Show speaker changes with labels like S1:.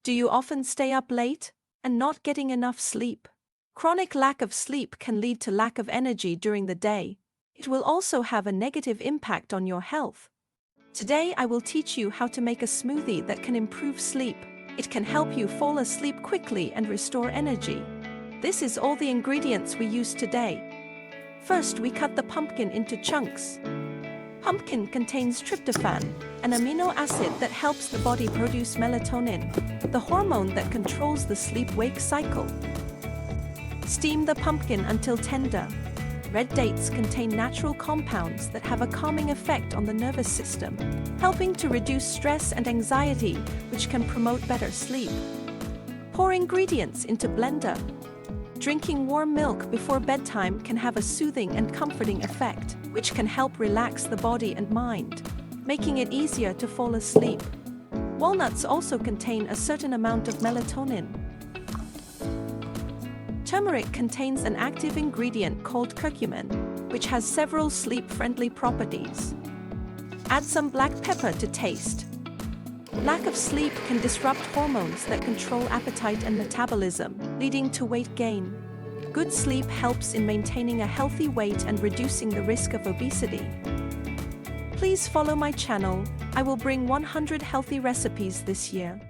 S1: Do you often stay up late and not getting enough sleep? Chronic lack of sleep can lead to lack of energy during the day. It will also have a negative impact on your health. Today I will teach you how to make a smoothie that can improve sleep. It can help you fall asleep quickly and restore energy. This is all the ingredients we use today. First, we cut the pumpkin into chunks. Pumpkin contains tryptophan, an amino acid that helps the body produce melatonin, the hormone that controls the sleep-wake cycle. Steam the pumpkin until tender. Red dates contain natural compounds that have a calming effect on the nervous system, helping to reduce stress and anxiety, which can promote better sleep. Pour ingredients into blender. Drinking warm milk before bedtime can have a soothing and comforting effect, which can help relax the body and mind, making it easier to fall asleep. Walnuts also contain a certain amount of melatonin. Turmeric contains an active ingredient called curcumin, which has several sleep-friendly properties. Add some black pepper to taste. Lack of sleep can disrupt hormones that control appetite and metabolism, leading to weight gain. Good sleep helps in maintaining a healthy weight and reducing the risk of obesity. Please follow my channel. I will bring 100 healthy recipes this year.